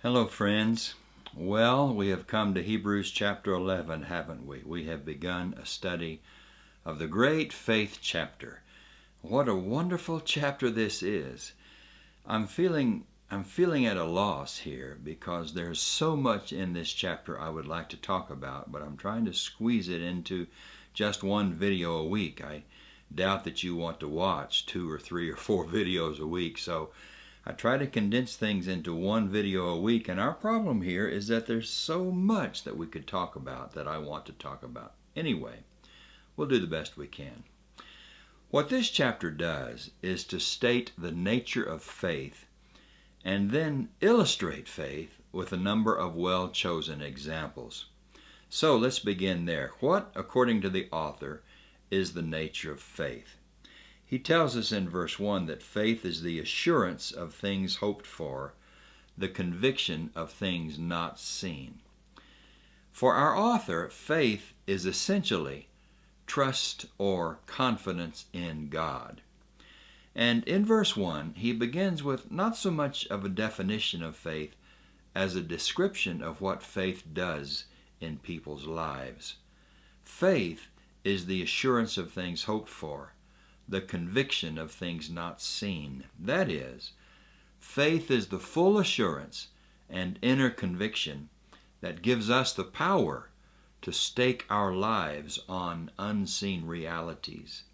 Hello, friends. Well, we have come to Hebrews chapter 11, haven't we? We have begun a study of the great faith chapter. What a wonderful chapter this is. I'm feeling at a loss here because there's so much in this chapter I would like to talk about, but I'm trying to squeeze it into just one video a week. I doubt that you want to watch 2 or 3 or 4 videos a week, so I try to condense things into one video a week, and our problem here is that there's so much that we could talk about that I want to talk about. Anyway, we'll do the best we can. What this chapter does is to state the nature of faith and then illustrate faith with a number of well-chosen examples. So let's begin there. What, according to the author, is the nature of faith? He tells us in verse 1 that faith is the assurance of things hoped for, the conviction of things not seen. For our author, faith is essentially trust or confidence in God. And in verse 1, he begins with not so much of a definition of faith as a description of what faith does in people's lives. Faith is the assurance of things hoped for, the conviction of things not seen. That is, faith is the full assurance and inner conviction that gives us the power to stake our lives on unseen realities.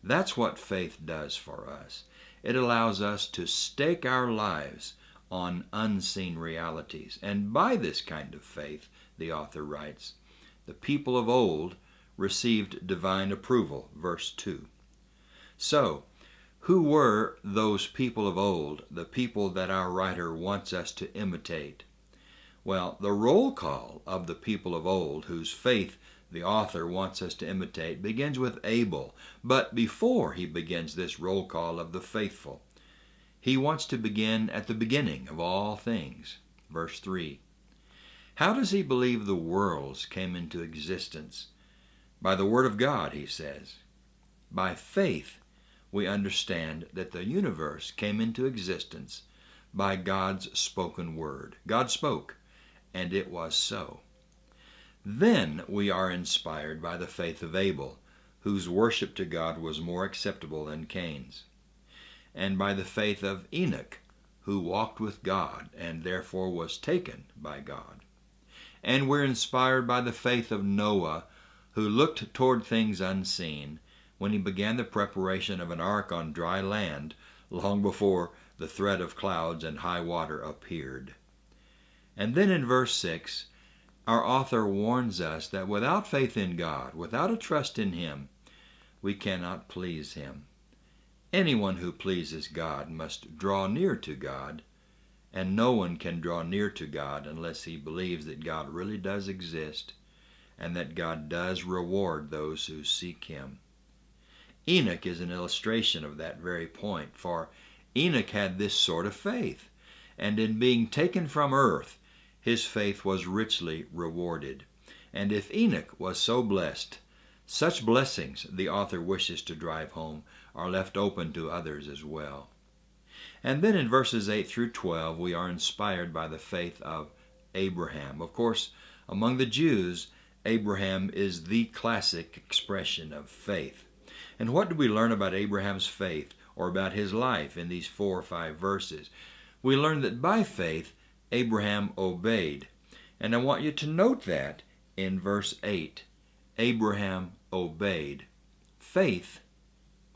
That's what faith does for us. It allows us to stake our lives on unseen realities. And by this kind of faith, the author writes, the people of old received divine approval, verse 2. So, who were those people of old, the people that our writer wants us to imitate? Well, the roll call of the people of old, whose faith the author wants us to imitate, begins with Abel. But before he begins this roll call of the faithful, he wants to begin at the beginning of all things. Verse 3. How does he believe the worlds came into existence? By the word of God, he says. By faith, we understand that the universe came into existence by God's spoken word. God spoke, and it was so. Then we are inspired by the faith of Abel, whose worship to God was more acceptable than Cain's, and by the faith of Enoch, who walked with God and therefore was taken by God. And we're inspired by the faith of Noah, who looked toward things unseen when he began the preparation of an ark on dry land long before the threat of clouds and high water appeared. And then in verse 6, our author warns us that without faith in God, without a trust in Him, we cannot please Him. Anyone who pleases God must draw near to God, and no one can draw near to God unless he believes that God really does exist and that God does reward those who seek Him. Enoch is an illustration of that very point, for Enoch had this sort of faith, and in being taken from earth, his faith was richly rewarded. And if Enoch was so blessed, such blessings, the author wishes to drive home, are left open to others as well. And then in verses 8 through 12, we are inspired by the faith of Abraham. Of course, among the Jews, Abraham is the classic expression of faith. And what do we learn about Abraham's faith or about his life in these 4 or 5 verses? We learn that by faith, Abraham obeyed. And I want you to note that in verse 8. Abraham obeyed. Faith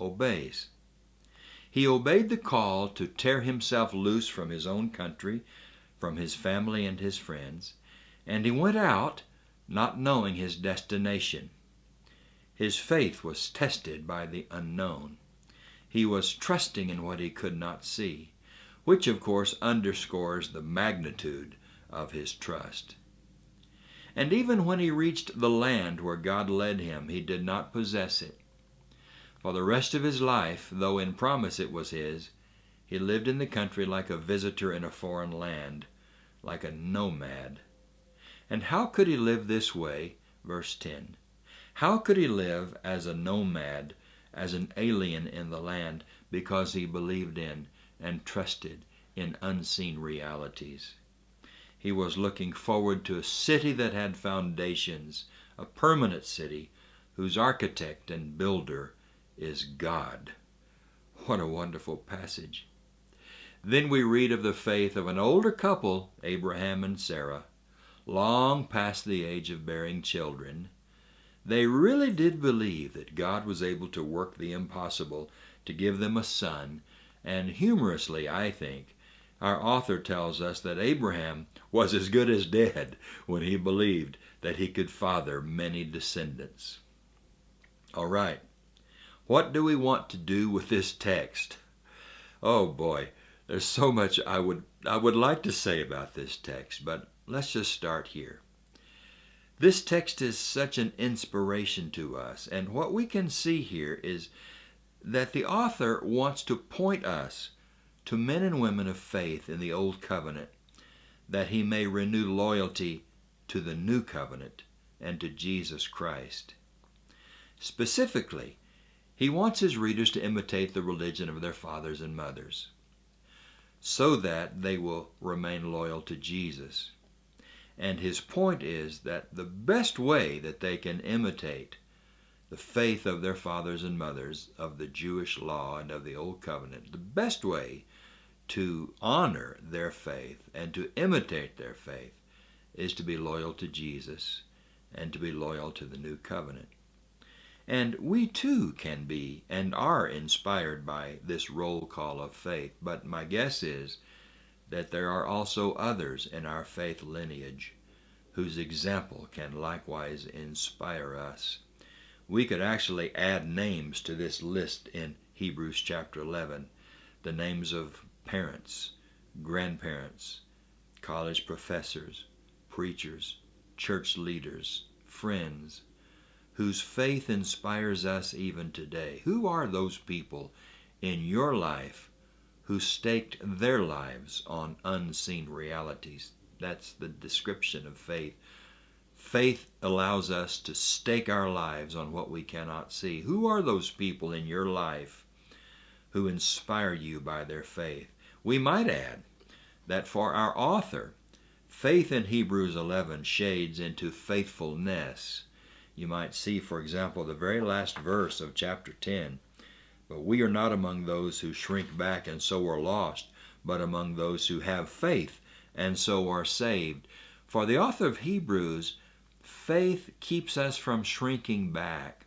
obeys. He obeyed the call to tear himself loose from his own country, from his family and his friends, and he went out not knowing his destination. His faith was tested by the unknown. He was trusting in what he could not see, which of course underscores the magnitude of his trust. And even when he reached the land where God led him, he did not possess it. For the rest of his life, though in promise it was his, he lived in the country like a visitor in a foreign land, like a nomad. And how could he live this way? Verse 10. How could he live as a nomad, as an alien in the land, because he believed in and trusted in unseen realities? He was looking forward to a city that had foundations, a permanent city whose architect and builder is God. What a wonderful passage. Then we read of the faith of an older couple, Abraham and Sarah, long past the age of bearing children. They really did believe that God was able to work the impossible to give them a son, and humorously, I think, our author tells us that Abraham was as good as dead when he believed that he could father many descendants. All right, what do we want to do with this text? Oh boy, there's so much I would like to say about this text, but let's just start here. This text is such an inspiration to us, and what we can see here is that the author wants to point us to men and women of faith in the Old Covenant, that he may renew loyalty to the New Covenant and to Jesus Christ. Specifically, he wants his readers to imitate the religion of their fathers and mothers, so that they will remain loyal to Jesus. And his point is that the best way that they can imitate the faith of their fathers and mothers, of the Jewish law and of the Old Covenant, the best way to honor their faith and to imitate their faith is to be loyal to Jesus and to be loyal to the New Covenant. And we too can be and are inspired by this roll call of faith, but my guess is that there are also others in our faith lineage whose example can likewise inspire us. We could actually add names to this list in Hebrews chapter 11, the names of parents, grandparents, college professors, preachers, church leaders, friends, whose faith inspires us even today. Who are those people in your life who staked their lives on unseen realities? That's the description of faith. Faith allows us to stake our lives on what we cannot see. Who are those people in your life who inspire you by their faith? We might add that for our author, faith in Hebrews 11 shades into faithfulness. You might see, for example, the very last verse of chapter 10. But we are not among those who shrink back and so are lost, but among those who have faith and so are saved. For the author of Hebrews, faith keeps us from shrinking back.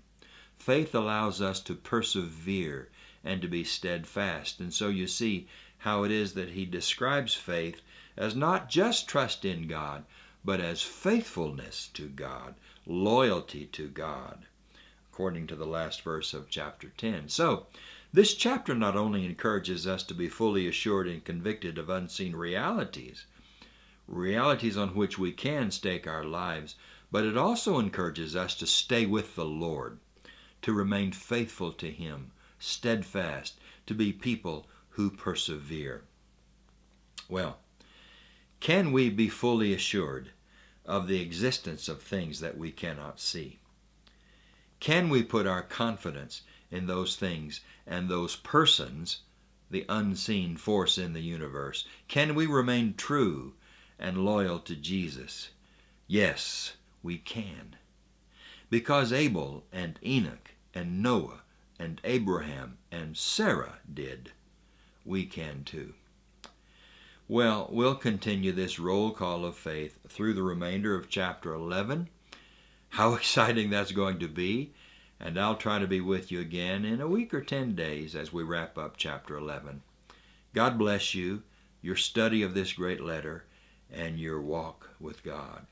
Faith allows us to persevere and to be steadfast. And so you see how it is that he describes faith as not just trust in God, but as faithfulness to God, loyalty to God, according to the last verse of chapter 10. So, this chapter not only encourages us to be fully assured and convicted of unseen realities on which we can stake our lives, but it also encourages us to stay with the Lord, to remain faithful to Him, steadfast, to be people who persevere. Well, can we be fully assured of the existence of things that we cannot see? Can we put our confidence in those things and those persons, the unseen force in the universe? Can we remain true and loyal to Jesus? Yes, we can. Because Abel and Enoch and Noah and Abraham and Sarah did, we can too. Well, we'll continue this roll call of faith through the remainder of chapter 11. How exciting that's going to be. And I'll try to be with you again in a week or 10 days as we wrap up chapter 11. God bless you, your study of this great letter, and your walk with God.